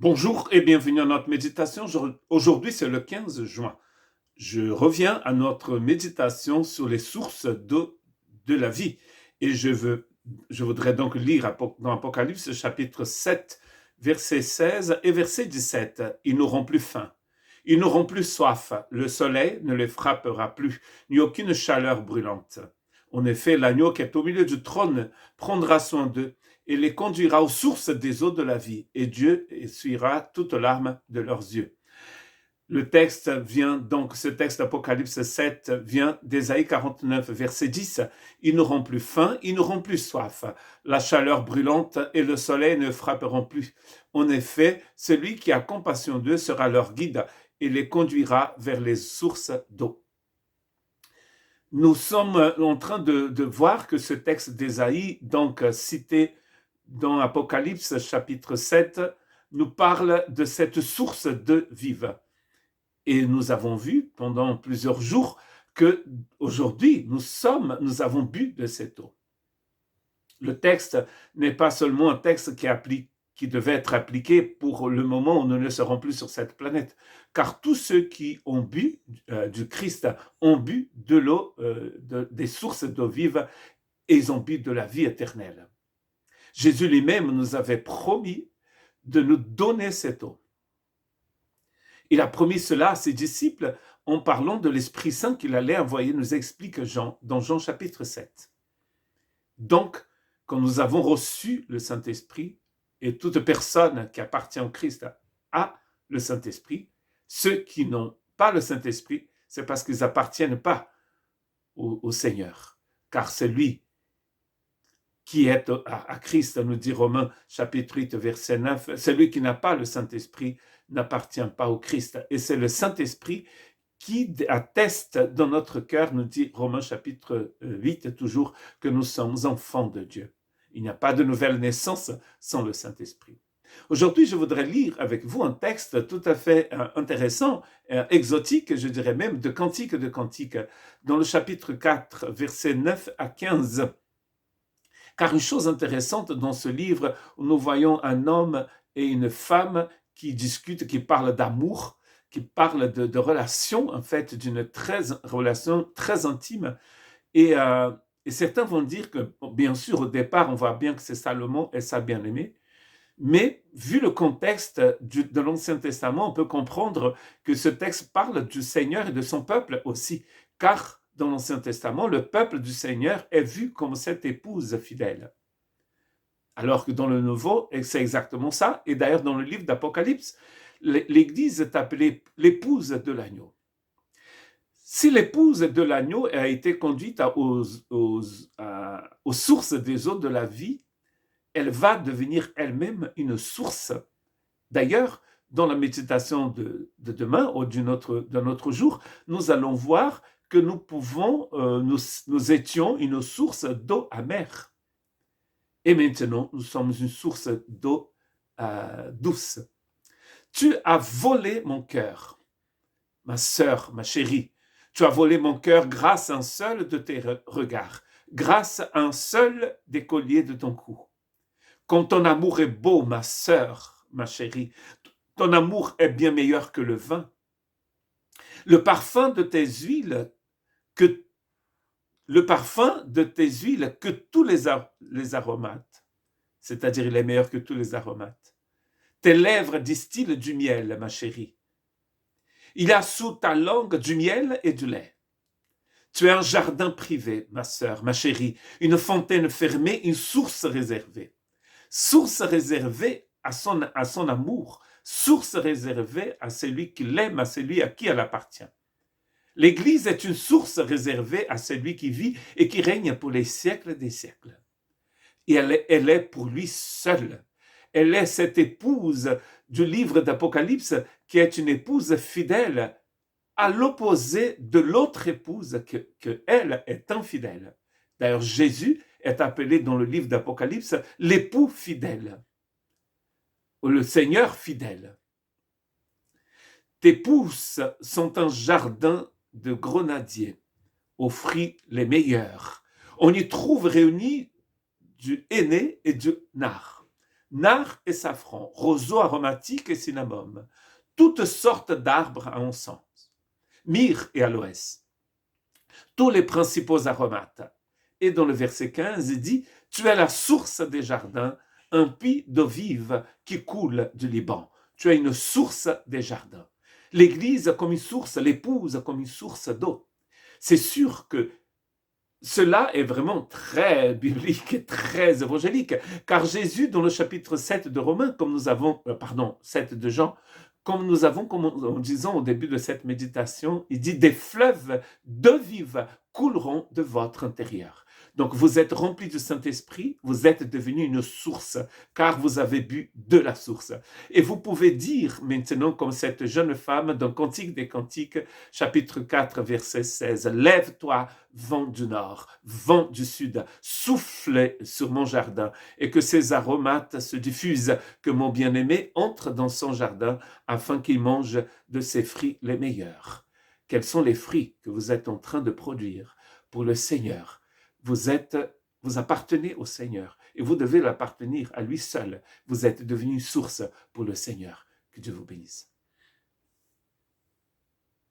Bonjour et bienvenue à notre méditation. Aujourd'hui, c'est le 15 juin. Je reviens à notre méditation sur les sources de la vie. Et je voudrais donc lire dans Apocalypse chapitre 7, verset 16 et verset 17. Ils n'auront plus faim. Ils n'auront plus soif. Le soleil ne les frappera plus, ni aucune chaleur brûlante. En effet, l'agneau qui est au milieu du trône prendra soin d'eux et les conduira aux sources des eaux de la vie, et Dieu essuiera toute larme de leurs yeux. Ce texte d'Apocalypse 7 vient d'Ésaïe 49, verset 10. Ils n'auront plus faim, ils n'auront plus soif. La chaleur brûlante et le soleil ne frapperont plus. En effet, celui qui a compassion d'eux sera leur guide et les conduira vers les sources d'eau. Nous sommes en train de voir que ce texte d'Ésaïe, donc cité dans Apocalypse chapitre 7, nous parle de cette source de vive. Et nous avons vu pendant plusieurs jours que aujourd'hui nous avons bu de cette eau. Le texte n'est pas seulement un texte qui devait être appliqué pour le moment où nous ne serons plus sur cette planète, car tous ceux qui ont bu du Christ ont bu de l'eau, des sources d'eau vive, et ils ont bu de la vie éternelle. Jésus lui-même nous avait promis de nous donner cette eau. Il a promis cela à ses disciples en parlant de l'Esprit Saint qu'il allait envoyer, nous explique Jean, dans Jean chapitre 7. Donc, quand nous avons reçu le Saint-Esprit, et toute personne qui appartient au Christ a le Saint-Esprit, ceux qui n'ont pas le Saint-Esprit, c'est parce qu'ils n'appartiennent pas au Seigneur, car c'est lui qui est à Christ, nous dit Romains chapitre 8, verset 9, celui qui n'a pas le Saint-Esprit n'appartient pas au Christ. Et c'est le Saint-Esprit qui atteste dans notre cœur, nous dit Romains chapitre 8 toujours, que nous sommes enfants de Dieu. Il n'y a pas de nouvelle naissance sans le Saint-Esprit. Aujourd'hui, je voudrais lire avec vous un texte tout à fait intéressant, exotique, je dirais même de Cantique de Cantique, dans le chapitre 4, versets 9 à 15. Car une chose intéressante dans ce livre, où nous voyons un homme et une femme qui discutent, qui parlent d'amour, qui parlent de relation, en fait, d'une relation très intime. Et certains vont dire que, bien sûr, au départ, on voit bien que c'est Salomon et sa bien-aimée, mais vu le contexte de l'Ancien Testament, on peut comprendre que ce texte parle du Seigneur et de son peuple aussi, car dans l'Ancien Testament, le peuple du Seigneur est vu comme cette épouse fidèle. Alors que dans le Nouveau, c'est exactement ça. Et d'ailleurs, dans le livre d'Apocalypse, l'Église est appelée l'épouse de l'agneau. Si l'épouse de l'agneau a été conduite aux sources des eaux de la vie, elle va devenir elle-même une source. D'ailleurs, dans la méditation de demain ou d'un autre jour, nous allons voir que nous étions une source d'eau amère. Et maintenant, nous sommes une source d'eau douce. Tu as volé mon cœur, ma sœur, ma chérie. Tu as volé mon cœur grâce à un seul de tes regards, grâce à un seul des colliers de ton cou. Quand ton amour est beau, ma sœur, ma chérie, ton amour est bien meilleur que le vin. Le parfum de tes huiles, que tous les aromates, c'est-à-dire il est meilleur que tous les aromates. Tes lèvres distillent du miel, ma chérie. Il y a sous ta langue du miel et du lait. Tu es un jardin privé, ma sœur, ma chérie, une fontaine fermée, une source réservée. Source réservée à son amour, source réservée à celui qui l'aime, à celui à qui elle appartient. L'Église est une source réservée à celui qui vit et qui règne pour les siècles des siècles. Et elle est pour lui seule. Elle est cette épouse du livre d'Apocalypse qui est une épouse fidèle, à l'opposé de l'autre épouse que elle est infidèle. D'ailleurs, Jésus est appelé dans le livre d'Apocalypse l'époux fidèle, ou le Seigneur fidèle. Tes pousses sont un jardin de grenadiers, aux fruits les meilleurs. On y trouve réunis du henné et du nard. nard et safran, roseau aromatique et cinnamome, toutes sortes d'arbres à encens, myrrhe et aloès, tous les principaux aromates. Et dans le verset 15, il dit, tu es la source des jardins, un puits d'eau vive qui coule du Liban. Tu es une source des jardins. L'église comme une source, l'épouse comme une source d'eau. C'est sûr que cela est vraiment très biblique et très évangélique, car Jésus, dans le chapitre 7 de Romains, comme nous avons, 7 de Jean, comme nous avons, comme en disant au début de cette méditation, il dit, des fleuves d'eau vive couleront de votre intérieur. Donc vous êtes remplis du Saint-Esprit, vous êtes devenu une source, car vous avez bu de la source. Et vous pouvez dire maintenant, comme cette jeune femme dans Cantique des Cantiques, chapitre 4, verset 16, lève-toi, vent du nord, vent du sud, souffle sur mon jardin, et que ces aromates se diffusent, que mon bien-aimé entre dans son jardin, afin qu'il mange de ses fruits les meilleurs. Quels sont les fruits que vous êtes en train de produire pour le Seigneur? Vous appartenez au Seigneur et vous devez l'appartenir à lui seul. Vous êtes devenu source pour le Seigneur. Que Dieu vous bénisse.